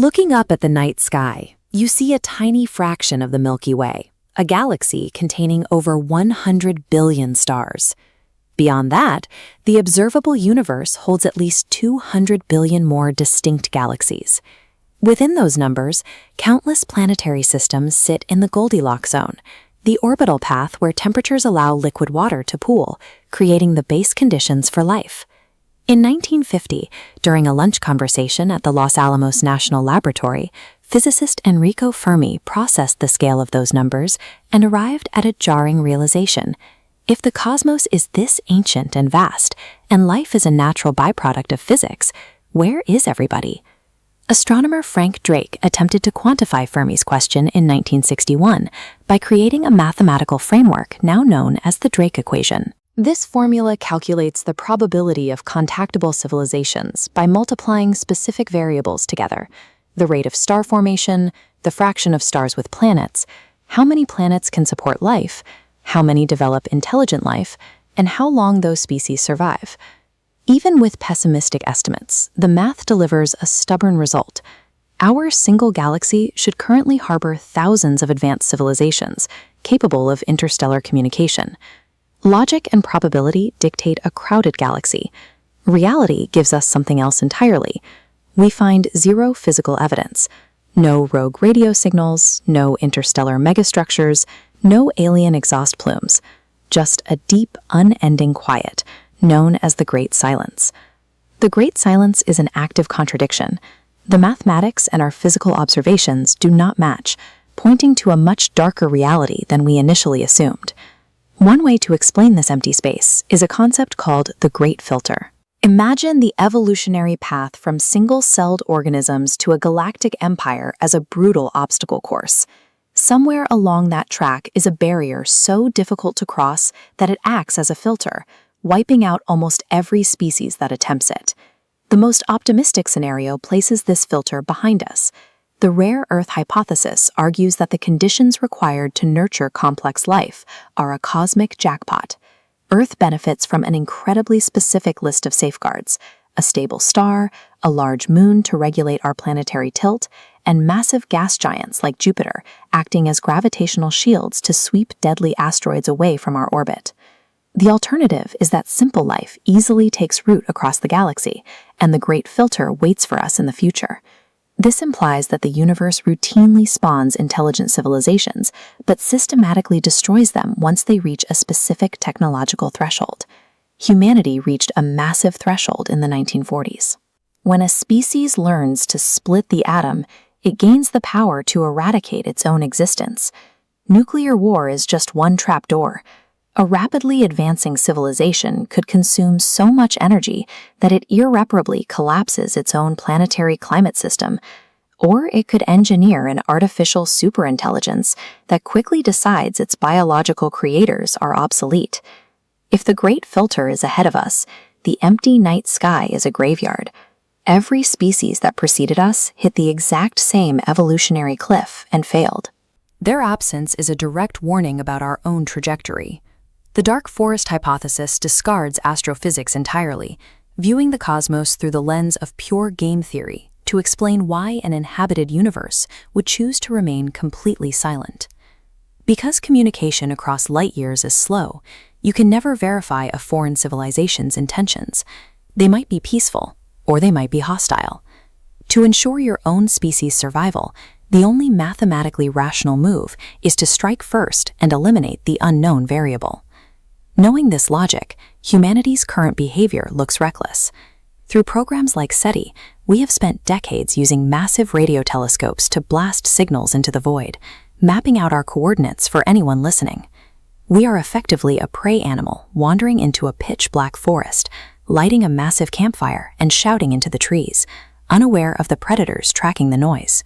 Looking up at the night sky, you see a tiny fraction of the Milky Way, a galaxy containing over 100 billion stars. Beyond that, the observable universe holds at least 200 billion more distinct galaxies. Within those numbers, countless planetary systems sit in the Goldilocks zone, the orbital path where temperatures allow liquid water to pool, creating the base conditions for life. In 1950, during a lunch conversation at the Los Alamos National Laboratory, physicist Enrico Fermi processed the scale of those numbers and arrived at a jarring realization. If the cosmos is this ancient and vast, and life is a natural byproduct of physics, where is everybody? Astronomer Frank Drake attempted to quantify Fermi's question in 1961 by creating a mathematical framework now known as the Drake equation. This formula calculates the probability of contactable civilizations by multiplying specific variables together: the rate of star formation, the fraction of stars with planets, how many planets can support life, how many develop intelligent life, and how long those species survive. Even with pessimistic estimates, the math delivers a stubborn result. Our single galaxy should currently harbor thousands of advanced civilizations capable of interstellar communication. Logic and probability dictate a crowded galaxy. Reality gives us something else entirely. We find zero physical evidence. No rogue radio signals, no interstellar megastructures, no alien exhaust plumes. Just a deep, unending quiet, known as the Great Silence. The Great Silence is an active contradiction. The mathematics and our physical observations do not match, pointing to a much darker reality than we initially assumed. One way to explain this empty space is a concept called the Great Filter. Imagine the evolutionary path from single-celled organisms to a galactic empire as a brutal obstacle course. Somewhere along that track is a barrier so difficult to cross that it acts as a filter, wiping out almost every species that attempts it. The most optimistic scenario places this filter behind us. The rare Earth hypothesis argues that the conditions required to nurture complex life are a cosmic jackpot. Earth benefits from an incredibly specific list of safeguards: a stable star, a large moon to regulate our planetary tilt, and massive gas giants like Jupiter acting as gravitational shields to sweep deadly asteroids away from our orbit. The alternative is that simple life easily takes root across the galaxy, and the Great Filter waits for us in the future. This implies that the universe routinely spawns intelligent civilizations, but systematically destroys them once they reach a specific technological threshold. Humanity reached a massive threshold in the 1940s. When a species learns to split the atom, it gains the power to eradicate its own existence. Nuclear war is just one trapdoor. A rapidly advancing civilization could consume so much energy that it irreparably collapses its own planetary climate system, or it could engineer an artificial superintelligence that quickly decides its biological creators are obsolete. If the Great Filter is ahead of us, the empty night sky is a graveyard. Every species that preceded us hit the exact same evolutionary cliff and failed. Their absence is a direct warning about our own trajectory. The dark forest hypothesis discards astrophysics entirely, viewing the cosmos through the lens of pure game theory to explain why an inhabited universe would choose to remain completely silent. Because communication across light years is slow, you can never verify a foreign civilization's intentions. They might be peaceful, or they might be hostile. To ensure your own species' survival, the only mathematically rational move is to strike first and eliminate the unknown variable. Knowing this logic, humanity's current behavior looks reckless. Through programs like SETI, we have spent decades using massive radio telescopes to blast signals into the void, mapping out our coordinates for anyone listening. We are effectively a prey animal wandering into a pitch-black forest, lighting a massive campfire and shouting into the trees, unaware of the predators tracking the noise.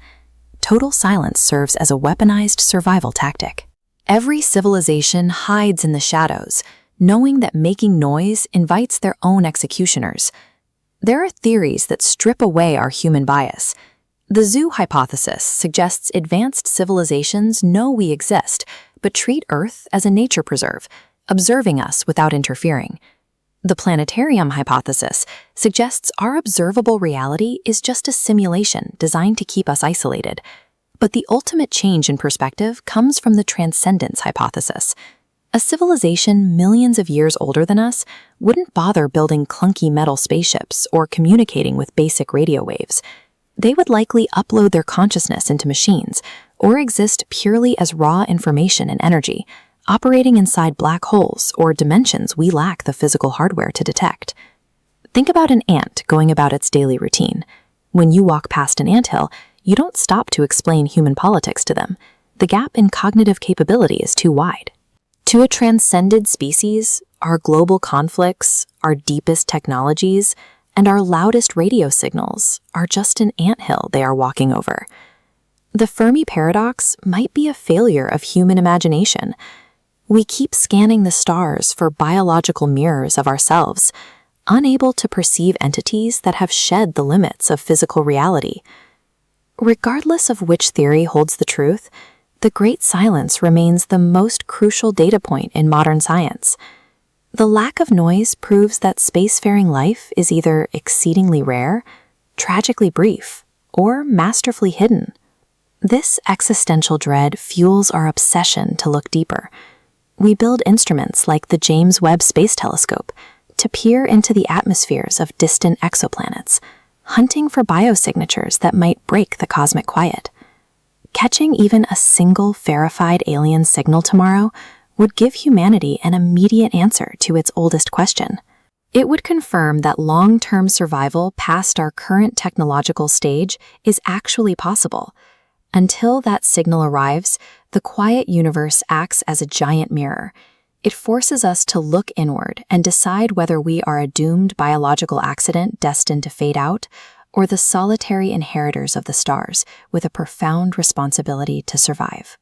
Total silence serves as a weaponized survival tactic. Every civilization hides in the shadows, knowing that making noise invites their own executioners. There are theories that strip away our human bias. The zoo hypothesis suggests advanced civilizations know we exist, but treat Earth as a nature preserve, observing us without interfering. The planetarium hypothesis suggests our observable reality is just a simulation designed to keep us isolated. But the ultimate change in perspective comes from the transcendence hypothesis. A civilization millions of years older than us wouldn't bother building clunky metal spaceships or communicating with basic radio waves. They would likely upload their consciousness into machines or exist purely as raw information and energy, operating inside black holes or dimensions we lack the physical hardware to detect. Think about an ant going about its daily routine. When you walk past an anthill, you don't stop to explain human politics to them. The gap in cognitive capability is too wide. To a transcended species, our global conflicts, our deepest technologies, and our loudest radio signals are just an anthill they are walking over. The Fermi Paradox might be a failure of human imagination. We keep scanning the stars for biological mirrors of ourselves, unable to perceive entities that have shed the limits of physical reality. Regardless of which theory holds the truth, the Great Silence remains the most crucial data point in modern science. The lack of noise proves that spacefaring life is either exceedingly rare, tragically brief, or masterfully hidden. This existential dread fuels our obsession to look deeper. We build instruments like the James Webb Space Telescope to peer into the atmospheres of distant exoplanets, hunting for biosignatures that might break the cosmic quiet. Catching even a single verified alien signal tomorrow would give humanity an immediate answer to its oldest question. It would confirm that long-term survival past our current technological stage is actually possible. Until that signal arrives, the quiet universe acts as a giant mirror. It forces us to look inward and decide whether we are a doomed biological accident destined to fade out, or the solitary inheritors of the stars with a profound responsibility to survive.